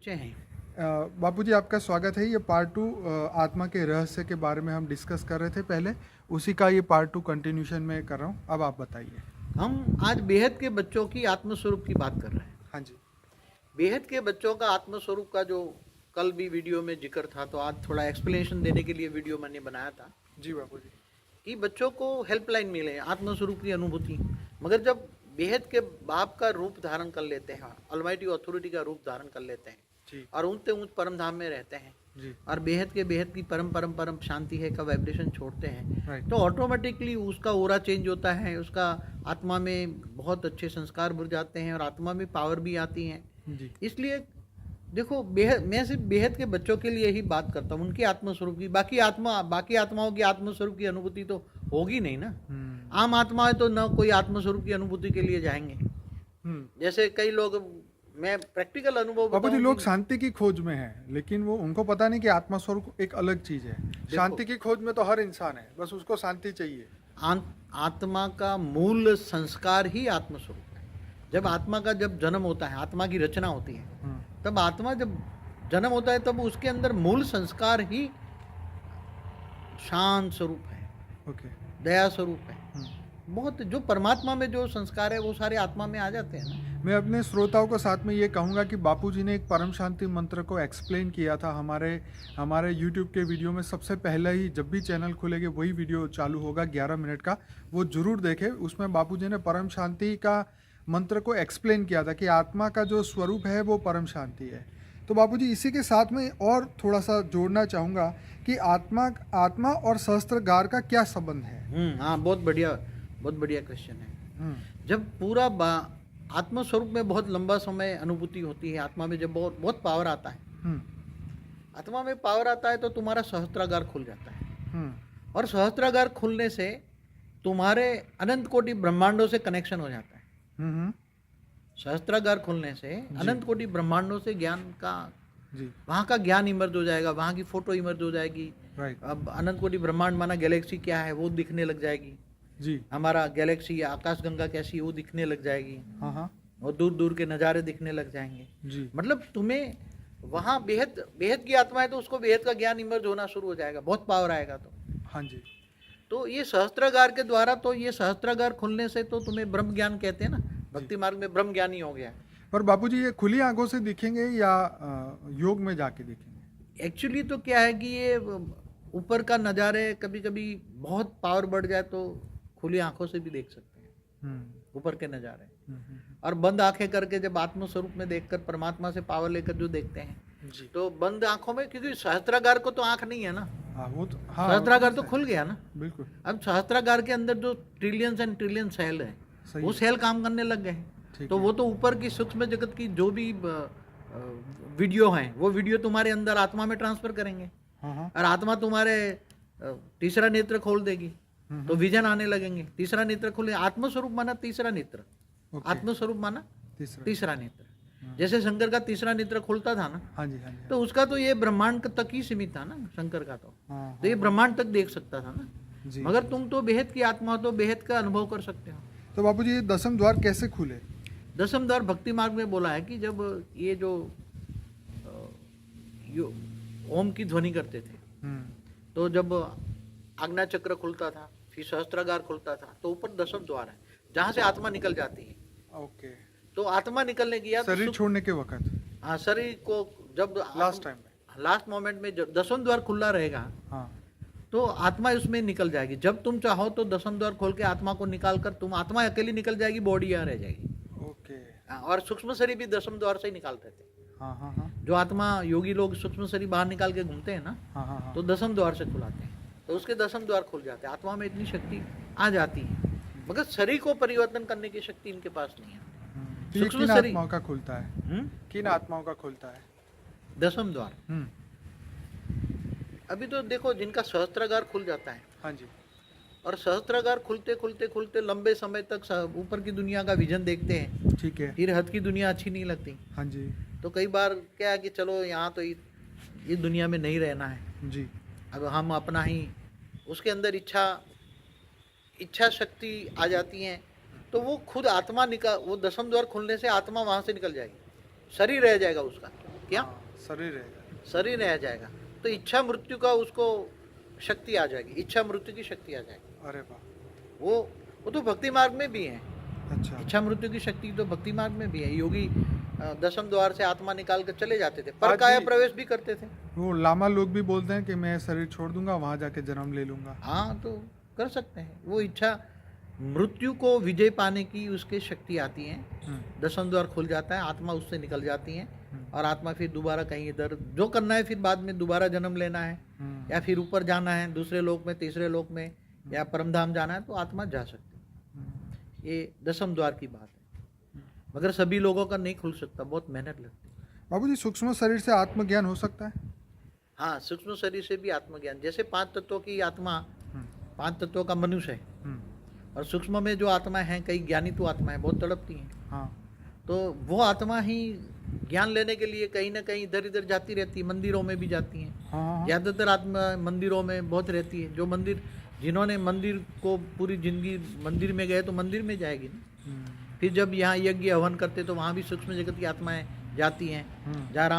बच्चे हैं। बापूजी आपका स्वागत है। ये पार्ट 2 आत्मा के रहस्य के बारे में हम डिस्कस कर रहे थे पहले, उसी का ये पार्ट 2 कंटिन्यूशन में कर रहा हूँ। अब आप बताइए। हम आज बेहद के बच्चों की आत्मस्वरूप की बात कर रहे हैं। हाँ जी। बेहद के बच्चों का आत्मस्वरूप का जो कल भी वीडियो में जिक्र था, तो आज थोड़ा एक्सप्लेनेशन देने के लिए वीडियो मैंने बनाया था जी बापूजी। कि बच्चों को हेल्पलाइन मिले आत्मस्वरूप की अनुभूति। मगर जब बेहद के बाप का रूप धारण कर लेते हैं, ऑलमाइटी अथॉरिटी का रूप धारण कर लेते हैं जी और ऊंचे ऊंच परम धाम में रहते हैं जी। और बेहद की परम परम परम शांति है का वाइब्रेशन छोड़ते हैं, राइट। तो ऑटोमेटिकली उसका ओरा चेंज होता है, उसका आत्मा में बहुत अच्छे संस्कार भर जाते हैं और आत्मा में पावर भी आती है। जी इसलिए देखो, बेहद मैं सिर्फ बेहद के बच्चों के लिए ही बात करता हूँ, उनकी आत्मस्वरूप की। बाकी आत्माओं की आत्मस्वरूप की अनुभूति तो होगी नहीं ना। आम आत्मा है तो न कोई आत्मस्वरूप की अनुभूति के लिए जाएंगे। जैसे कई लोग, मैं प्रैक्टिकल अनुभव बापूजी, बताऊं लोग कि शांति की खोज में हैं, लेकिन वो उनको पता नहीं कि आत्मा स्वरूप एक अलग चीज है। शांति की खोज में तो हर इंसान है, बस उसको शांति चाहिए। आत्मा का मूल संस्कार ही आत्मस्वरूप है। जब आत्मा का जब जन्म होता है, आत्मा की रचना होती है, तब आत्मा जब जन्म होता है तब उसके अंदर मूल संस्कार ही शांत स्वरूप है, ओके। दया स्वरूप है। बहुत जो परमात्मा में जो संस्कार है वो सारे आत्मा में आ जाते हैं ना। मैं अपने श्रोताओं को साथ में ये कहूँगा कि बापूजी ने एक परम शांति मंत्र को एक्सप्लेन किया था हमारे यूट्यूब के वीडियो में। सबसे पहले ही जब भी चैनल खुलेंगे वही वीडियो चालू होगा 11 मिनट का, वो जरूर देखें। उसमें बापूजी ने परम शांति का मंत्र को एक्सप्लेन किया था कि आत्मा का जो स्वरूप है वो परम शांति है। तो बापूजी, इसी के साथ में और थोड़ा सा जोड़ना चाहूँगा कि आत्मा और सहस्त्रगार का क्या संबंध है। हाँ, बहुत बढ़िया क्वेश्चन है। जब पूरा आत्म स्वरूप में बहुत लंबा समय अनुभूति होती है, आत्मा में जब बहुत पावर आता है, आत्मा में पावर आता है तो तुम्हारा सहस्त्रागार खुल जाता है। और सहस्त्रागार खुलने से तुम्हारे अनंत कोटि ब्रह्मांडों से कनेक्शन हो जाता है। सहस्त्रागार खुलने से अनंत कोटि ब्रह्मांडों से ज्ञान का, वहाँ का ज्ञान इमर्ज हो जाएगा, वहाँ की फोटो इमर्ज हो जाएगी। अब अनंत कोटि ब्रह्मांड माना गैलेक्सी क्या है वो दिखने लग जाएगी जी। हमारा गैलेक्सी या आकाश गंगा कैसी है वो दिखने लग जाएगी। और दूर दूर के नज़ारे दिखने लग जाएंगे जी। मतलब तुम्हें वहाँ बेहद की आत्मा है तो उसको बेहद का ज्ञान इमर्ज होना शुरू हो जाएगा, बहुत पावर आएगा। तो हाँ जी। तो ये सहस्त्रागार के द्वारा, तो ये सहस्त्रागार खुलने से तो तुम्हें ब्रह्म ज्ञान कहते हैं ना, भक्ति मार्ग में ब्रह्म ज्ञानी हो गया। पर बापूजी, ये खुली आंखों से दिखेंगे या योग में जाके दिखेंगे? एक्चुअली तो क्या है कि ये ऊपर का नज़ारे कभी कभी बहुत पावर बढ़ जाए तो खुली आंखों से भी देख सकते हैं ऊपर के नज़ारे। और बंद आंखें करके जब आत्म स्वरूप में देखकर परमात्मा से पावर लेकर जो देखते हैं जी, तो बंद आंखों में, क्योंकि सहस्त्रागार को तो आंख नहीं है ना। वो तो सहस्त्रागार तो खुल गया ना। बिल्कुल। अब सहस्त्रागार के अंदर जो ट्रिलियंस एंड ट्रिलियन सेल है, वो सेल काम करने लग गए। तो वो तो ऊपर की सूक्ष्म जगत की जो भी वीडियो हैं, वो वीडियो तुम्हारे अंदर आत्मा में ट्रांसफर करेंगे। और आत्मा तुम्हारे तीसरा नेत्र खोल देगी, तो विजन आने लगेंगे। तीसरा नेत्र खोले, आत्मस्वरूप माना तीसरा नेत्र, आत्मस्वरूप माना तीसरा नेत्र। जैसे शंकर का तीसरा नेत्र खुलता था ना, हाँ जी, हाँ जी, तो उसका तो ये ब्रह्मांड तक ही सीमित था ना, शंकर का तो ये ब्रह्मांड तक देख सकता था ना जी। मगर तुम तो बेहद की आत्मा हो तो बेहद का अनुभव कर सकते हो। तो बापूजी, ये दसम द्वार कैसे खुले? दसम द्वार भक्ति मार्ग में बोला है कि जब ये जो ओम की ध्वनि करते थे, तो जब आज्ञा चक्र खुलता था, फिर सहस्त्रागार खुलता था, तो ऊपर दसम द्वार है जहाँ से आत्मा निकल जाती है। ओके। तो आत्मा निकलने की शरीर छोड़ने के वक्त, हाँ, शरीर को जब लास्ट मोमेंट में जब दसम द्वार खुला रहेगा, हाँ, तो आत्मा उसमें निकल जाएगी। जब तुम चाहो तो दसम द्वार खोल के आत्मा को निकाल कर तुम, आत्मा अकेली निकल जाएगी, बॉडी यहाँ रह जाएगी। ओके। और सूक्ष्म शरीर भी दसम द्वार से ही निकालते थे। जो आत्मा योगी लोग सूक्ष्म शरीर बाहर निकाल के घूमते हैं ना, तो दसम द्वार से खुलाते हैं, तो उसके दसम द्वार खुल जाते हैं। आत्मा में इतनी शक्ति आ जाती है, मगर शरीर को परिवर्तन करने की शक्ति इनके पास नहीं है। किन आत्माओं का खुलता है? किन आत्माओं का खुलता है? दसम द्वार। अभी तो देखो, जिनका सहस्त्रागार खुल जाता है, हाँ जी, और सहस्त्रागार खुलते खुलते खुलते लंबे समय तक ऊपर की दुनिया का विजन देखते हैं, ठीक है, फिर हद की दुनिया अच्छी नहीं लगती, हाँ जी। तो कई बार क्या है कि चलो यहाँ तो ये दुनिया में नहीं रहना है जी, अब हम अपना ही, उसके अंदर इच्छा शक्ति आ जाती है, तो वो खुद आत्मा वो दसम द्वार खुलने से आत्मा वहाँ से निकल जाएगी, शरीर रह जाएगा उसका, क्या शरीर रहेगा। शरीर रह जाएगा, तो इच्छा मृत्यु का उसको शक्ति आ जाएगी, इच्छा मृत्यु की शक्ति आ जाएगी। अरे वाह, वो तो भक्ति मार्ग में भी है। अच्छा, इच्छा मृत्यु की शक्ति तो भक्ति मार्ग में भी है। योगी दसम द्वार से आत्मा निकाल कर चले जाते थे, पर आज काया भी- प्रवेश भी करते थे। वो लामा लोग भी बोलते हैं कि मैं शरीर छोड़ दूंगा, वहां जाके जन्म ले लूंगा। हाँ, तो कर सकते हैं। वो इच्छा मृत्यु को विजय पाने की उसके शक्ति आती है, दसम द्वार खुल जाता है, आत्मा उससे निकल जाती है और आत्मा फिर दोबारा कहीं इधर जो करना है, फिर बाद में दोबारा जन्म लेना है या फिर ऊपर जाना है दूसरे लोक में, तीसरे लोक में, या परमधाम जाना है, तो आत्मा जा सकती है। ये दसम द्वार की बात है, मगर सभी लोगों का नहीं खुल सकता, बहुत मेहनत लगती है। बाबूजी, सूक्ष्म शरीर से आत्मज्ञान हो सकता है? हाँ, सूक्ष्म शरीर से भी आत्मज्ञान, जैसे 5 तत्वों की आत्मा, 5 तत्वों का मनुष्य है, और सूक्ष्म में जो आत्मा है, कई ज्ञानी तो आत्मा है, बहुत तड़पती हैं, हाँ, तो वो आत्मा ही ज्ञान लेने के लिए कहीं ना कहीं इधर इधर जाती रहती है, मंदिरों में भी जाती हैं। हाँ, ज़्यादातर आत्मा मंदिरों में बहुत रहती है। जो मंदिर, जिन्होंने मंदिर को पूरी जिंदगी मंदिर में गए, तो मंदिर में जाएगी ना। फिर जब यहाँ यज्ञ हवन करते, तो वहाँ भी सूक्ष्म जगत की आत्माएं जाती हैं। जहाँ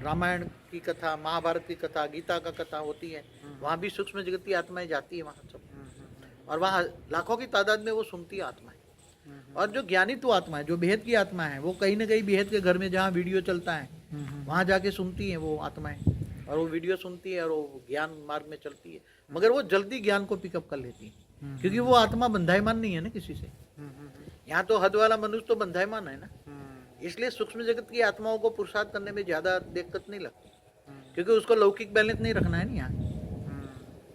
रामायण की कथा, महाभारत की कथा, गीता का कथा होती है, वहाँ भी सूक्ष्म जगत की आत्माएं जाती है वहाँ सब, और वहाँ लाखों की तादाद में वो सुनती है आत्माएं। और जो ज्ञानी तो आत्मा है, जो बेहद की आत्मा है, वो कहीं ना कहीं बेहद के घर में जहाँ वीडियो चलता है, वहाँ जाके सुनती है वो आत्माएं, और वो वीडियो सुनती है और वो ज्ञान मार्ग में चलती है। मगर वो जल्दी ज्ञान को पिकअप कर लेती है, क्योंकि वो आत्मा बंधायमान नहीं है ना किसी से। यहाँ तो हद वाला मनुष्य तो बंधायमान है ना, इसलिए सूक्ष्म जगत की आत्माओं को पुरुषार्थ करने में ज्यादा दिक्कत नहीं लगती, क्योंकि उसको लौकिक बैलेंस नहीं रखना है ना। यहाँ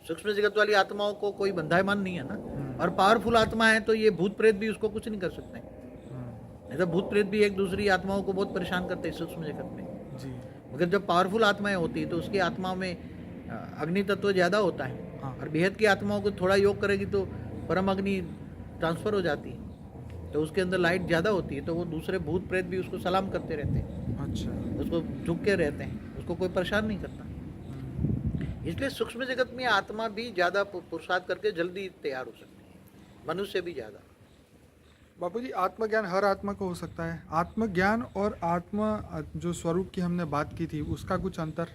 सूक्ष्म जगत वाली आत्माओं को कोई बंधायमान नहीं है ना, और पावरफुल आत्मा है, तो ये भूत प्रेत भी उसको कुछ नहीं कर सकते। नहीं तो भूत प्रेत भी एक दूसरी आत्माओं को बहुत परेशान करते हैं सूक्ष्म जगत में जी, मगर जब पावरफुल आत्माएं होती है, तो उसकी आत्माओं में अग्नि तत्व ज्यादा होता है, हाँ। और बेहद की आत्माओं को थोड़ा योग करेगी तो परम अग्नि ट्रांसफर हो जाती है, तो उसके अंदर लाइट ज़्यादा होती है, तो वो दूसरे भूत प्रेत भी उसको सलाम करते रहते हैं, अच्छा, उसको झुक के रहते हैं, उसको कोई परेशान नहीं करता। इसलिए सूक्ष्म जगत में आत्मा भी ज़्यादा पुरुषार्थ करके जल्दी तैयार हो सकती है, मनुष्य से भी ज़्यादा। बापूजी, आत्मज्ञान हर आत्मा को हो सकता है? आत्मज्ञान और आत्मा जो स्वरूप की हमने बात की थी, उसका कुछ अंतर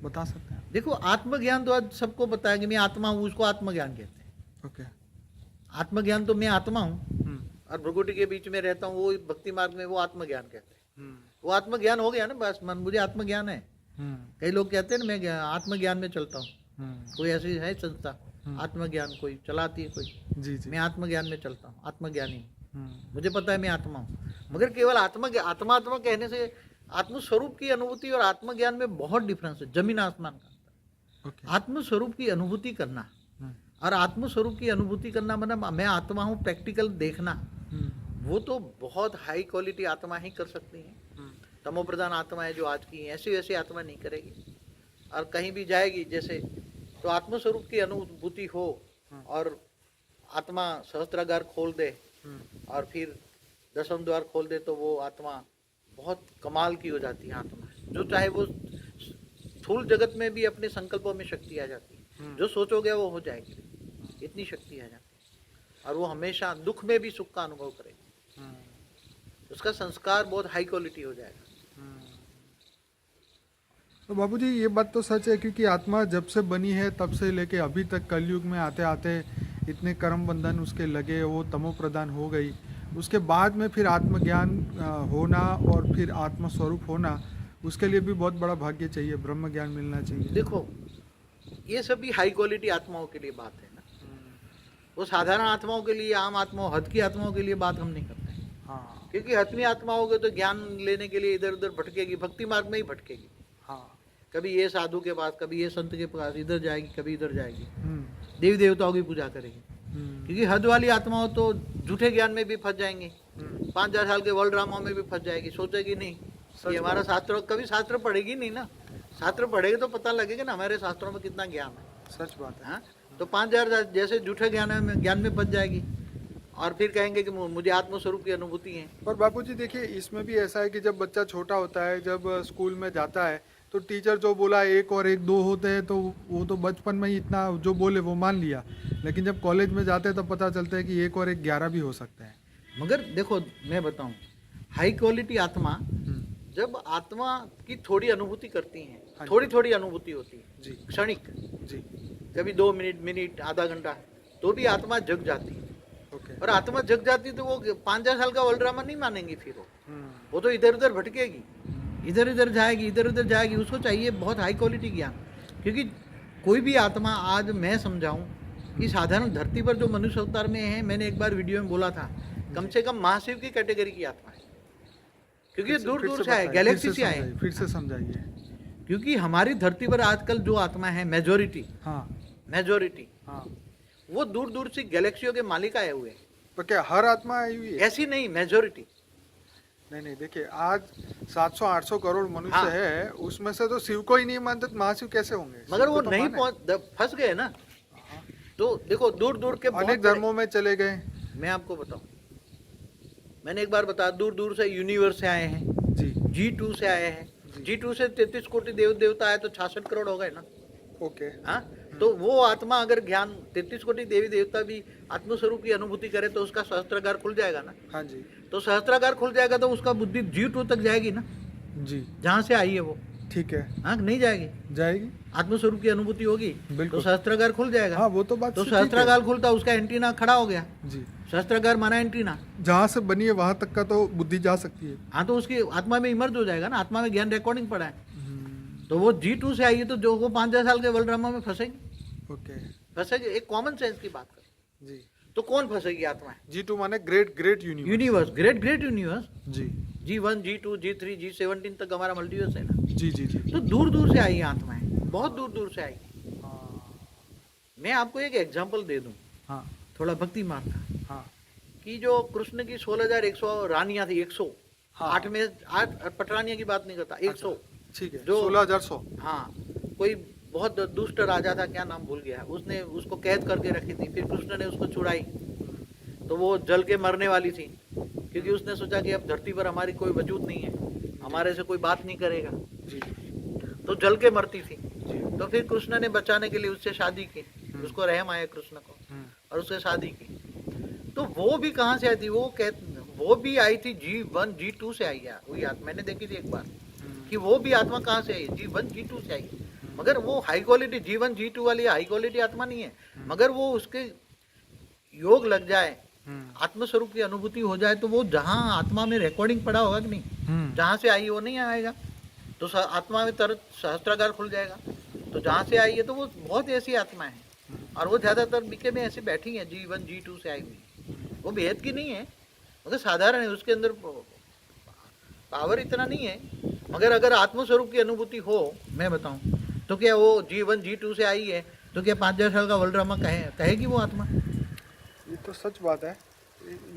बता सकते हैं? देखो, आत्मज्ञान तो आज सबको बताया कि मैं आत्मा हूँ, उसको आत्मज्ञान कहते हैं। ओके, आत्मज्ञान तो मैं आत्मा हूँ और भ्रगुटी के बीच में रहता हूँ, वो भक्ति मार्ग में वो आत्मज्ञान कहते हैं। वो आत्मज्ञान हो गया ना, बस मन मुझे आत्मज्ञान है। कई लोग कहते हैं ना मैं आत्मज्ञान में चलता हूँ, कोई ऐसी है संस्था आत्मज्ञान कोई चलाती है कोई, जी जी, मैं आत्मज्ञान में चलता हूँ, आत्मज्ञानी मुझे पता है मैं आत्मा हूँ। मगर केवल आत्मा आत्मा कहने से आत्मस्वरूप की अनुभूति और आत्मज्ञान में बहुत डिफरेंस है, जमीन आसमान का। ओके, आत्मस्वरूप की अनुभूति करना और आत्मस्वरूप की अनुभूति करना मतलब मैं आत्मा हूँ प्रैक्टिकल देखना, वो तो बहुत हाई क्वालिटी आत्मा ही कर सकती है। तमो प्रधान आत्मा है जो आज की है, ऐसी वैसी आत्मा नहीं करेगी। और कहीं भी जाएगी जैसे, तो आत्मस्वरूप की अनुभूति हो और आत्मा सहस्त्रागार खोल दे और फिर दसम द्वार खोल दे, तो वो आत्मा बहुत कमाल की हो जाती है। आत्मा जो चाहे वो स्थूल जगत में भी अपने संकल्पों में शक्ति आ जाती है, जो सोचोगे वो हो जाएगी, इतनी शक्ति आ जाती है। और वो हमेशा दुख में भी सुख का अनुभव करेगी, उसका संस्कार बहुत हाई क्वालिटी हो जाएगा। तो बाबूजी, ये बात तो सच है, क्योंकि आत्मा जब से बनी है तब से लेके अभी तक कलयुग में आते आते इतने कर्म बंधन उसके लगे, वो तमो प्रधान हो गई। उसके बाद में फिर आत्मज्ञान होना और फिर आत्मस्वरूप होना, उसके लिए भी बहुत बड़ा भाग्य चाहिए, ब्रह्म ज्ञान मिलना चाहिए। देखो, ये सभी हाई क्वालिटी आत्माओं के लिए बात है ना, वो साधारण आत्माओं के लिए, आम आत्माओं, हद की आत्माओं के लिए बात हम नहीं करते हैं। हाँ, क्योंकि हतमी आत्मा होगे तो ज्ञान लेने के लिए इधर उधर भटकेगी, भक्ति मार्ग में ही भटकेगी। हाँ, कभी ये साधु के पास, कभी ये संत के पास, इधर जाएगी, कभी इधर जाएगी, देवी देवताओं की पूजा करेगी। क्योंकि हद वाली आत्माओं तो झूठे ज्ञान में भी फंस जाएंगे, 5000 साल के वर्ल्ड ड्रामा में भी फंस जाएगी, सोचेगी नहीं कि हमारा शास्त्र, कभी शास्त्र पढ़ेगी नहीं ना। शास्त्र पढ़ेगी तो पता लगेगा ना हमारे शास्त्रों में कितना ज्ञान है। सच बात है। हाँ, तो 5000 जैसे झूठे ज्ञान में फंस जाएगी और फिर कहेंगे कि मुझे आत्मस्वरूप की अनुभूति है। और बापूजी देखिए, इसमें भी ऐसा है कि जब बच्चा छोटा होता है, जब स्कूल में जाता है, तो टीचर जो बोला 1 और 1 2 होते हैं, तो वो तो बचपन में ही इतना जो बोले वो मान लिया। लेकिन जब कॉलेज में जाते हैं तो पता चलता है कि 1 और 1 11 भी हो सकते हैं। मगर देखो, मैं बताऊं, हाई क्वालिटी आत्मा जब आत्मा की थोड़ी अनुभूति करती हाँ है, जी। थोड़ी थोड़ी अनुभूति होती है, जी क्षणिक, जी कभी 2 मिनट, आधा घंटा, तो भी आत्मा जग जाती है। ओके और आत्मा जग जाती तो वो 5-4 साल का वर्ल्ड ड्रामा नहीं मानेंगी फिर वो तो इधर उधर भटकेगी, इधर उधर जाएगी, इधर उधर जाएगी। उसको चाहिए बहुत हाई क्वालिटी ज्ञान, क्योंकि कोई भी आत्मा, आज मैं समझाऊं कि साधारण धरती पर जो मनुष्य अवतार में है, मैंने एक बार वीडियो में बोला था, कम से कम महाशिव की कैटेगरी की आत्मा है, क्योंकि ये दूर दूर से आए, गैलेक्सी से आए। फिर से समझाइए। क्योंकि हमारी धरती पर आजकल जो आत्मा है, मेजोरिटी हाँ हाँ वो दूर दूर से गैलेक्सियों के मालिक आए हुए हैं। तो क्या हर आत्मा आई हुई है? ऐसी नहीं, मेजोरिटी। नहीं देखिए, आज 700-800 करोड़ मनुष्य हाँ। है, उसमें से तो शिव को ही नहीं मानते तो महाशिव कैसे होंगे? मगर शिव वो को तो नहीं माने। फंस गए ना। तो देखो दूर दूर के बहुत अनेक धर्मों में चले गए। मैं आपको बताऊं, मैंने एक बार बताया, दूर दूर से यूनिवर्स से आए हैं, जी G2 से आए हैं। G2 से 33 कोटि देव देवता आए तो 66 करोड़ हो गए ना। ओके। हाँ, तो वो आत्मा अगर ज्ञान 33 कोटि देवी देवता भी आत्मस्वरूप की अनुभूति करे तो उसका सहस्त्रागार खुल जाएगा ना। हाँ जी तो सहस्त्रागार खुल जाएगा तो उसका बुद्धि G2 तक जाएगी ना, जी जहाँ से आई है वो। ठीक है, हाँ, नहीं जाएगी, जाएगी। आत्मस्वरूप की अनुभूति होगी तो बिल्कुल। सहस्त्रागार खुल जाएगा। हाँ वो तो बात तो ठीक है। सहस्त्रागार खुलता, उसका एंटीना खड़ा हो गया। जी, सहस्त्रागार माना एंटीना। जहाँ से बनी है वहां तक का तो बुद्धि जा सकती है। हाँ, तो उसकी आत्मा में इमर्ज हो जाएगा ना, आत्मा में ज्ञान रिकॉर्डिंग पड़ा है। तो वो G2 से आई है तो जो वो 5-10 साल के वर्ल्ड ड्रामा में फंसेगी। ओके फंसेगी, एक कॉमन सेंस की बात कर। जी। तो कौन फंसेगी आत्मा? G2 माने great great universe. Universe, great great universe. G G1, G2, G3, G17 तक हमारा मल्टीवर्स है ना। जी जी जी। तो दूर दूर से आई है आत्माएं, बहुत दूर दूर से आई। हाँ मैं आपको एक एग्जांपल दे दूं, हाँ थोड़ा भक्ति मार्ग का, हाँ कि जो कृष्ण की 16,100 रानियां थी, 100, हाँ। 8 में 8 पटरानियां की बात नहीं करता, 100। ठीक है, जो 16,100। हाँ, कोई बहुत दुष्ट राजा था, क्या नाम भूल गया, उसने उसको कैद करके रखी थी, फिर कृष्ण ने उसको छुड़ाई तो वो जल के मरने वाली थी, क्योंकि उसने सोचा कि अब धरती पर हमारी कोई वजूद नहीं है, हमारे से कोई बात नहीं करेगा, जी तो जल के मरती थी। जी। तो फिर कृष्ण ने बचाने के लिए उससे शादी की, उसको रहम आया कृष्ण को, हम्म, और उससे शादी की। तो वो भी कहाँ से आई थी? वो भी आई थी G1, G2 से आई है वही आत्मा। मैंने देखी थी एक बार कि वो भी आत्मा कहाँ से आई है, G1, G2 से आई है। मगर वो हाई क्वालिटी G1, G2 वाली हाई क्वालिटी आत्मा नहीं है, मगर वो उसके योग लग जाए, आत्मस्वरूप की अनुभूति हो जाए, तो वो जहाँ आत्मा में रिकॉर्डिंग पड़ा होगा कि नहीं, जहाँ से आई वो नहीं आएगा, तो आत्मा में तरत सहस्त्रागार खुल जाएगा। तो जहाँ से आई है तो वो बहुत ऐसी आत्मा है, और वो ज्यादातर बीके में ऐसे बैठी है, G1, G2 से आई हुई। वो भेद की नहीं है, मगर साधारण है, उसके अंदर पावर इतना नहीं है। मगर अगर आत्मस्वरूप की अनुभूति हो, मैं बताऊं, तो क्या वो G1, G2 से आई है तो क्या 5,000 साल का वर्ल्ड ड्रामा कहेगी वो आत्मा? ये तो सच बात है।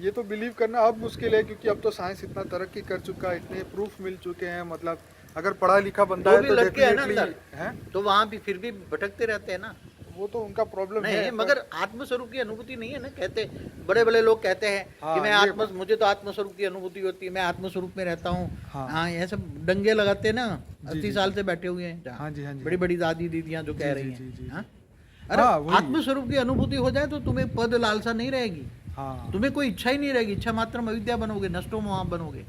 ये तो बिलीव करना अब मुश्किल है, क्योंकि अब तो साइंस इतना तरक्की कर चुका है, इतने प्रूफ मिल चुके हैं। मतलब अगर पढ़ा लिखा बंदा तो है भी तो लग गया है ना डेफिनेटली है, तो वहाँ भी फिर भी भटकते रहते हैं ना। वो तो उनका प्रॉब्लम नहीं, है। मगर आत्मस्वरूप की अनुभूति नहीं है ना। कहते बड़े बड़े लोग कहते हैं हाँ, कि मैं ये मुझे तो आत्मस्वरूप की अनुभूति होती है, मैं आत्मस्वरूप में रहता हूँ। हाँ। हाँ, ये सब डंगे लगाते हैं ना, जी, 80 साल से बैठे हुए हैं जहाँ। हाँ जी, हाँ जी। बड़ी बड़ी दादी दीदियाँ जो कह जी, रही जी, जी, हैं। जी। हाँ? अरे हाँ, वही। आत्मस्वरूप की अनुभूति हो जाए तो तुम्हें पद लालसा नहीं रहेगी, हाँ, तुम्हें कोई इच्छा ही नहीं रहेगी। इच्छा मात्र अविद्या बनोगे, नष्टो मोह बनोगे।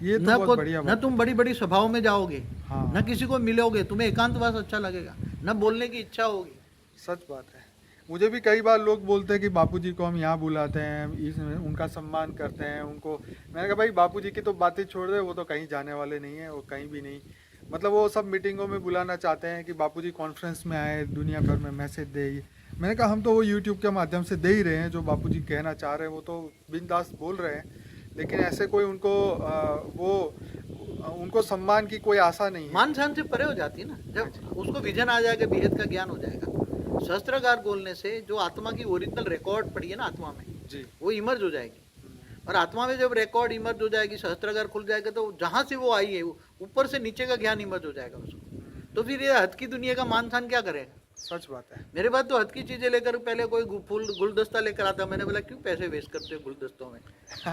ये तो बहुत बढ़िया न बात तुम बड़ी बड़ी सभाओं में जाओगे, हाँ। न किसी को मिलोगे, तुम्हें एकांतवास अच्छा लगेगा, न बोलने की इच्छा होगी। सच बात है। मुझे भी कई बार लोग बोलते हैं कि बापूजी को हम यहाँ बुलाते हैं, उनका सम्मान करते हैं उनको। मैंने कहा भाई बापूजी की तो बातें छोड़ दे, वो तो कहीं जाने वाले नहीं है, वो कहीं भी नहीं। मतलब वो सब मीटिंगों में बुलाना चाहते हैं कि बापूजी कॉन्फ्रेंस में आए, दुनिया भर में मैसेज दे। मैंने कहा हम तो वो यूट्यूब के माध्यम से दे ही रहे हैं, जो बापूजी कहना चाह रहे हैं वो तो बिंदास बोल रहे हैं, लेकिन ऐसे कोई उनको सम्मान की कोई आशा नहीं है। मान शान से परे हो जाती है ना, जब उसको विजन आ जाएगा, भेद का ज्ञान हो जाएगा। सहस्त्रागार बोलने से जो आत्मा की ओरिजिनल रिकॉर्ड पड़ी है ना आत्मा में, जी वो इमर्ज हो जाएगी। और आत्मा में जब रिकॉर्ड इमर्ज हो जाएगी, सहस्त्रागार खुल जाएगा, तो जहां से वो आई है ऊपर से नीचे का ज्ञान इमर्ज हो जाएगा उसको। तो फिर ये हद की दुनिया का मान शान क्या करेगा? सच बात है। मेरे पास तो हद की चीजें लेकर, पहले कोई फूल गुलदस्ता लेकर आता, मैंने बोला क्यों पैसे वेस्ट करते हो गुलदस्तों में,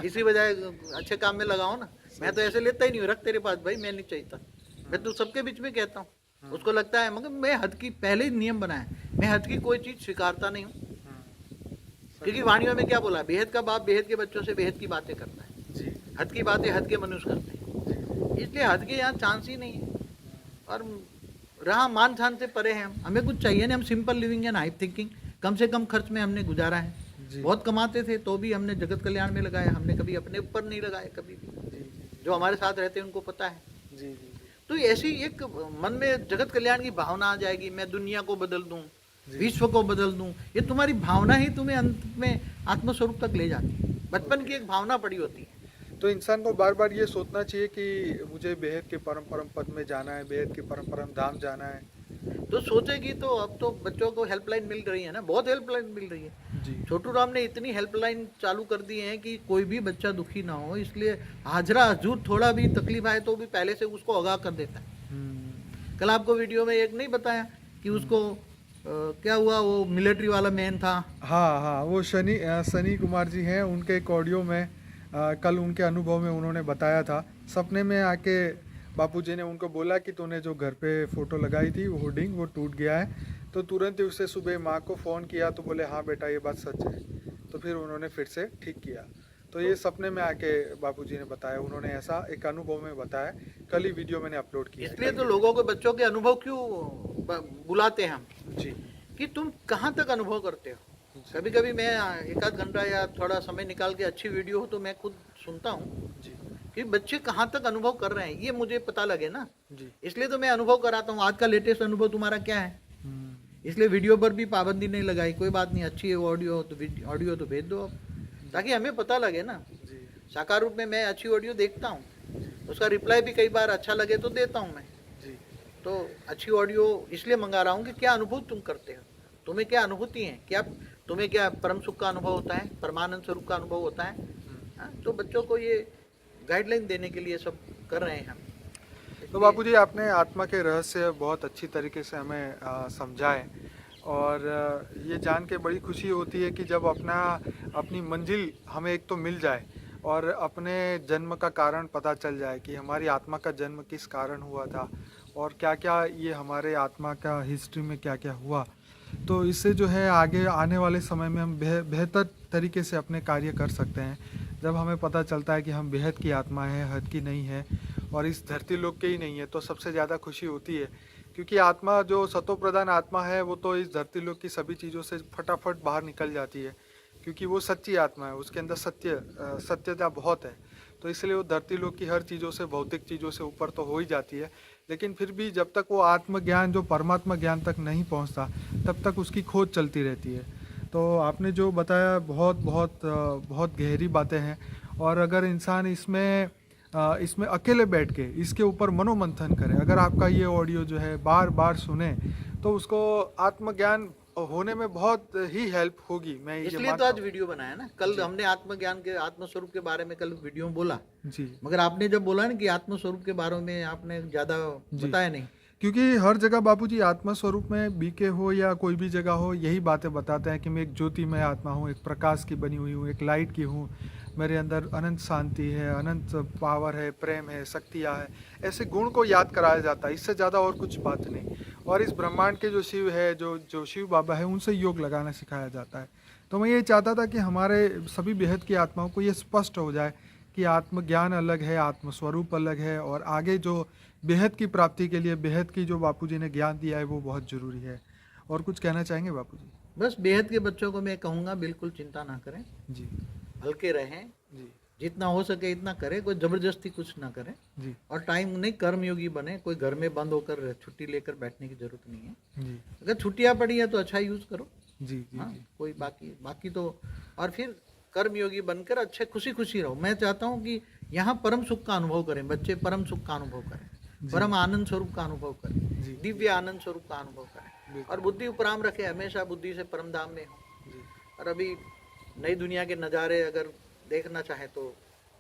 इसी बजाय अच्छे काम में लगाओ ना। मैं तो ऐसे लेता ही नहीं हूँ, रख तेरे पास भाई, मैं नहीं चाहता। मैं तो सबके बीच में कहता हूँ, उसको लगता है, मगर मैं हद की पहले ही नियम बनाया, मैं हद की कोई चीज स्वीकारता नहीं हूँ। क्योंकि वाणियों में क्या बोला, बेहद का बाप बेहद के बच्चों से बेहद की बातें करता है। जी हद की बातें हद के मनुष्य करते हैं। इसलिए हद के यहाँ चांस ही नहीं है। और रहा मान छान से परे हैं हम, हमें कुछ चाहिए नहीं, हम simple living and high thinking, कम से कम खर्च में हमने गुजारा है। जी। बहुत कमाते थे तो भी हमने जगत कल्याण में लगाया, हमने कभी अपने ऊपर नहीं लगाया कभी भी। जी जो हमारे साथ रहते हैं उनको पता है। जी जी तो ऐसी एक मन में जगत कल्याण की भावना आ जाएगी, मैं दुनिया को बदल दूं, जी। विश्व को बदल दूं, ये तुम्हारी भावना ही तुम्हें अंत में आत्मस्वरूप तक ले जाती है। बचपन की एक भावना पड़ी होती है। तो इंसान को बार बार ये सोचना चाहिए कि मुझे बेहद के परम परम पद में जाना है, बेहद के परम परम धाम जाना है। तो सोचेगी तो अब तो बच्चों को हेल्पलाइन मिल रही है ना, बहुत हेल्पलाइन मिल रही है। जी छोटू राम ने इतनी हेल्पलाइन चालू कर दी है कि कोई भी बच्चा दुखी ना हो, इसलिए हाजरा हजूर थोड़ा भी तकलीफ आए तो भी पहले से उसको आगाह कर देता है। कल आपको वीडियो में एक नहीं बताया कि उसको क्या हुआ, वो मिलिट्री वाला मैन था। हाँ हाँ, वो सनी कुमार जी हैं, उनके एक ऑडियो में कल उनके अनुभव में उन्होंने बताया था। सपने में आके बापूजी ने उनको बोला कि तूने जो घर पे फ़ोटो लगाई थी वो होर्डिंग वो टूट गया है। तो तुरंत ही उससे सुबह माँ को फ़ोन किया तो बोले हाँ बेटा ये बात सच है। तो फिर उन्होंने फिर से ठीक किया। तो ये सपने में आके बापूजी ने बताया, उन्होंने ऐसा एक अनुभव में बताया। कल ही वीडियो मैंने अपलोड किया है। इसलिए तो लोगों को बच्चों के अनुभव क्यों बुलाते हैं हम, जी कि तुम कहाँ तक अनुभव करते हो। कभी कभी मैं एक आध घंटा या थोड़ा समय निकाल के अच्छी वीडियो हो तो मैं खुद सुनता हूँ जी कि बच्चे कहाँ तक अनुभव कर रहे हैं, ये मुझे पता लगे ना। जी। इसलिए तो मैं अनुभव कराता हूँ। आज का लेटेस्ट अनुभव तुम्हारा क्या है, हम्म, इसलिए वीडियो पर भी पाबंदी नहीं लगाई। कोई बात नहीं, अच्छी है ऑडियो हो तो ऑडियो तो भेज दो आप, ताकि हमें पता लगे ना। जी साकार रूप में मैं अच्छी ऑडियो देखता हूँ, उसका रिप्लाई भी कई बार अच्छा लगे तो देता हूँ मैं। जी तो अच्छी ऑडियो इसलिए मंगा रहा हूँ कि क्या अनुभव तुम करते हो, तुम्हें क्या अनुभूति है, क्या तुम्हें क्या परम सुख का अनुभव होता है, परमानंद स्वरूप का अनुभव होता है। हाँ, तो बच्चों को ये गाइडलाइन देने के लिए सब कर रहे हैं हम। तो बापूजी आपने आत्मा के रहस्य बहुत अच्छी तरीके से हमें समझाए। और ये जान के बड़ी खुशी होती है कि जब अपनी मंजिल हमें एक तो मिल जाए और अपने जन्म का कारण पता चल जाए कि हमारी आत्मा का जन्म किस कारण हुआ था और क्या क्या ये हमारे आत्मा का हिस्ट्री में क्या क्या हुआ। तो इससे जो है आगे आने वाले समय में हम बेहतर तरीके से अपने कार्य कर सकते हैं। जब हमें पता चलता है कि हम बेहद की आत्मा है, हद की नहीं है और इस धरती लोक के ही नहीं है, तो सबसे ज़्यादा खुशी होती है। क्योंकि आत्मा जो सतो प्रधान आत्मा है वो तो इस धरती लोक की सभी चीज़ों से फटाफट बाहर निकल जाती है, क्योंकि वो सच्ची आत्मा है, उसके अंदर सत्यता बहुत है। तो इसलिए वो धरती लोक की हर चीज़ों से, भौतिक चीज़ों से ऊपर तो हो ही जाती है। लेकिन फिर भी जब तक वो आत्मज्ञान जो परमात्मा ज्ञान तक नहीं पहुंचता तब तक उसकी खोज चलती रहती है। तो आपने जो बताया बहुत गहरी बातें हैं। और अगर इंसान इसमें अकेले बैठ के इसके ऊपर मनोमंथन करे, अगर आपका ये ऑडियो जो है बार बार सुने तो उसको आत्मज्ञान होने में बहुत ही हेल्प होगी। मैं ये इसलिए तो मानता आज हूँ। वीडियो बनाया ना। कल हमने आत्मज्ञान के आत्मस्वरूप के बारे में कल वीडियो में बोला, जी मगर आपने जब बोला ना कि आत्मस्वरूप के बारे में आपने ज्यादा बताया नहीं। क्योंकि हर जगह बापूजी आत्मा स्वरूप में बीके हो या कोई भी जगह हो यही बातें बताते हैं कि मैं एक ज्योतिमय आत्मा हूँ, एक प्रकाश की बनी हुई हूँ, एक लाइट की हूँ, मेरे अंदर अनंत शांति है, अनंत पावर है, प्रेम है, शक्तियाँ है। ऐसे गुण को याद कराया जाता है, इससे ज़्यादा और कुछ बात नहीं। और इस ब्रह्मांड के जो शिव है, जो शिव बाबा है, उनसे योग लगाना सिखाया जाता है। तो मैं ये चाहता था कि हमारे सभी बेहद की आत्माओं को ये स्पष्ट हो जाए कि आत्मज्ञान अलग है, आत्मस्वरूप अलग है और आगे जो बेहद की प्राप्ति के लिए बेहद की जो बापूजी ने ज्ञान दिया है वो बहुत ज़रूरी है। और कुछ कहना चाहेंगे बापूजी? बस बेहद के बच्चों को मैं कहूँगा बिल्कुल चिंता ना करें, जी हल्के रहें, जी जितना हो सके इतना करें, कोई जबरदस्ती कुछ ना करें। जी और टाइम नहीं कर्मयोगी बने, कोई घर में बंद होकर छुट्टी लेकर बैठने की जरूरत नहीं है। जी अगर छुट्टियां पड़ी है तो अच्छा यूज करो। जी जी हाँ, जी कोई बाकी तो, और फिर कर्मयोगी बनकर अच्छे खुशी खुशी रहो। मैं चाहता हूँ कि यहाँ परम सुख का अनुभव करें बच्चे, परम सुख का अनुभव करें, परम आनंद स्वरूप का अनुभव जी। करें, दिव्य आनंद स्वरूप का अनुभव करें। बिल्कुल। और बुद्धि उपराम रखे, हमेशा बुद्धि से परम धाम में हो। जी और अभी नई दुनिया के नज़ारे अगर देखना चाहे तो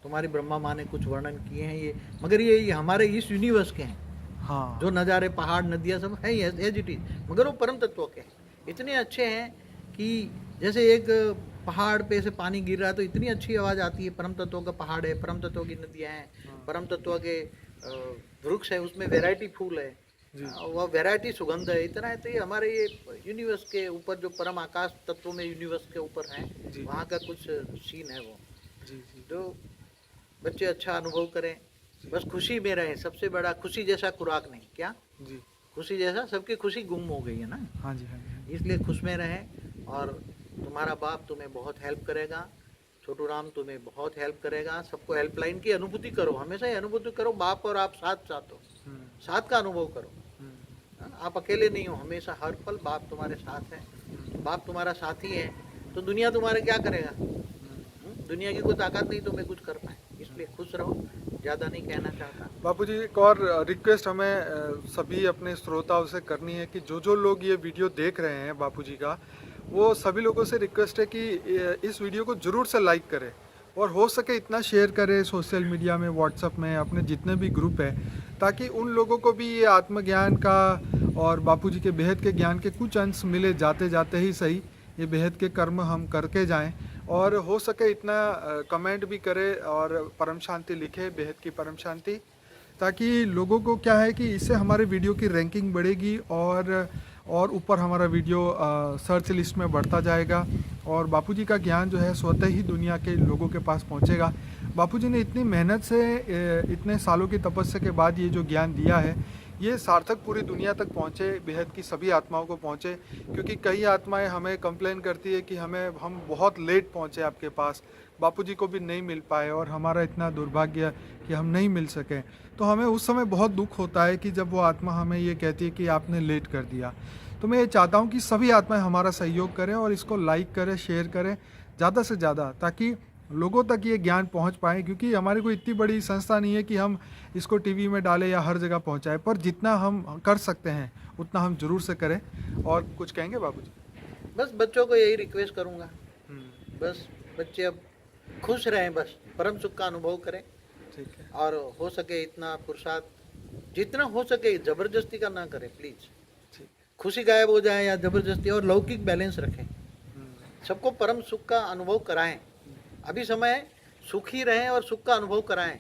तुम्हारी ब्रह्मा माँ ने कुछ वर्णन किए हैं ये, मगर ये हमारे इस यूनिवर्स के हैं। हाँ जो नज़ारे, पहाड़, नदियाँ सब है एज इट इज, मगर वो परम तत्वों के हैं। इतने अच्छे हैं कि जैसे एक पहाड़ पे से पानी गिर रहा है तो इतनी अच्छी आवाज़ आती है। परम तत्वों का पहाड़ है, परम तत्वों की नदियाँ हैं, परम तत्वों के वृक्ष है, उसमें वैरायटी फूल है, वह वैरायटी सुगंध है, इतना है। तो ये हमारे ये यूनिवर्स के ऊपर जो परम आकाश तत्वों में यूनिवर्स के ऊपर है, वहाँ का कुछ सीन है वो। जी जी जो बच्चे अच्छा अनुभव करें, बस खुशी में रहे, सबसे बड़ा खुशी जैसा खुराक नहीं, क्या जी। खुशी जैसा, सबकी खुशी गुम हो गई है ना, हाँ जी, हाँ जी। इसलिए खुश में रहे। और तुम्हारा बाप तुम्हें बहुत हेल्प करेगा, छोटू राम तुम्हें बहुत हेल्प करेगा। सबको हेल्पलाइन की अनुभूति करो, हमेशा ही अनुभूति करो, बाप और आप साथ साथ हो, साथ का अनुभव करो। आप अकेले नहीं हो, हमेशा हर पल बाप तुम्हारे साथ है। बाप तुम्हारा साथी है तो दुनिया तुम्हारे क्या करेगा, दुनिया की कोई ताकत नहीं तुम्हें कुछ कर पाए, इसलिए खुश रहो, ज़्यादा नहीं कहना चाहता। बापूजी एक और रिक्वेस्ट हमें सभी अपने श्रोताओं से करनी है कि जो जो लोग ये वीडियो देख रहे हैं बापूजी का, वो सभी लोगों से रिक्वेस्ट है कि इस वीडियो को ज़रूर से लाइक करें और हो सके इतना शेयर करें सोशल मीडिया में, व्हाट्सएप में, अपने जितने भी ग्रुप है, ताकि उन लोगों को भी ये आत्मज्ञान का और बापूजी के बेहद के ज्ञान के कुछ अंश मिले, जाते जाते ही सही ये बेहद के कर्म हम करके जाएं। और हो सके इतना कमेंट भी करें और परम शांति लिखे, बेहद की परम शांति, ताकि लोगों को क्या है कि इससे हमारे वीडियो की रैंकिंग बढ़ेगी और ऊपर हमारा वीडियो सर्च लिस्ट में बढ़ता जाएगा और बापूजी का ज्ञान जो है स्वतः ही दुनिया के लोगों के पास पहुंचेगा। बापूजी ने इतनी मेहनत से इतने सालों की तपस्या के बाद ये जो ज्ञान दिया है, ये सार्थक पूरी दुनिया तक पहुँचे, बेहद की सभी आत्माओं को पहुँचे। क्योंकि कई आत्माएं हमें कंप्लेन करती है कि हम बहुत लेट पहुँचे आपके पास, बापूजी को भी नहीं मिल पाए और हमारा इतना दुर्भाग्य कि हम नहीं मिल सके। तो हमें उस समय बहुत दुख होता है कि जब वो आत्मा हमें ये कहती है कि आपने लेट कर दिया। तो मैं ये चाहता हूँ कि सभी आत्माएं हमारा सहयोग करें और इसको लाइक करें, शेयर करें ज़्यादा से ज़्यादा, ताकि लोगों तक ये ज्ञान पहुँच पाए। क्योंकि हमारी कोई इतनी बड़ी संस्था नहीं है कि हम इसको टीवी में डालें या हर जगह पहुँचाएं, पर जितना हम कर सकते हैं उतना हम ज़रूर से करें। और कुछ कहेंगे बाबूजी? बस बच्चों को यही रिक्वेस्ट करूँगा, बस बच्चे अब खुश रहें, बस परम सुख का अनुभव करें। ठीक है। और हो सके इतना पुरुषार्थ जितना हो सके, जबरदस्ती का ना करें प्लीज। ठीक। खुशी गायब हो जाए या जबरदस्ती, और लौकिक बैलेंस रखें, सबको परम सुख का अनुभव कराएं। अभी समय है, सुखी रहें और सुख का अनुभव कराएं।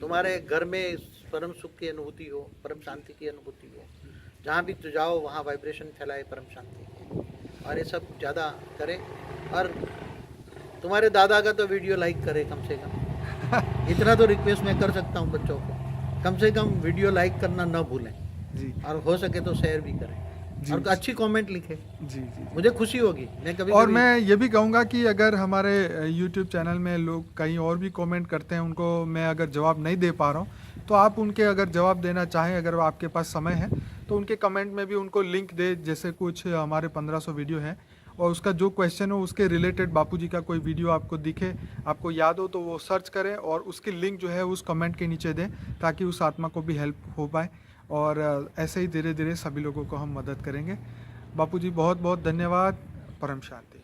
तुम्हारे घर में परम सुख की अनुभूति हो, परम शांति की अनुभूति हो, जहाँ भी तू जाओ वहाँ वाइब्रेशन फैलाए परम शांति की, और ये सब ज़्यादा करें। और तुम्हारे दादा का तो वीडियो लाइक करें कम से कम, इतना तो रिक्वेस्ट मैं कर सकता हूँ बच्चों को, कम से कम वीडियो लाइक करना न भूलें जी। और हो सके तो शेयर भी करें और अच्छी कमेंट लिखें। जी जी, मुझे खुशी होगी। मैं कभी और मैं ये भी कहूँगा कि अगर हमारे YouTube चैनल में लोग कहीं और भी कमेंट करते हैं, उनको मैं अगर जवाब नहीं दे पा रहा हूँ, तो आप उनके अगर जवाब देना चाहें, अगर आपके पास समय है, तो उनके कमेंट में भी उनको लिंक दे। जैसे कुछ हमारे 1500 वीडियो हैं और उसका जो क्वेश्चन हो उसके रिलेटेड बापूजी का कोई वीडियो आपको दिखे, आपको याद हो, तो वो सर्च करें और उसकी लिंक जो है उस कमेंट के नीचे दें, ताकि उस आत्मा को भी हेल्प हो पाए। और ऐसे ही धीरे धीरे सभी लोगों को हम मदद करेंगे। बापूजी बहुत बहुत धन्यवाद। परम शांति।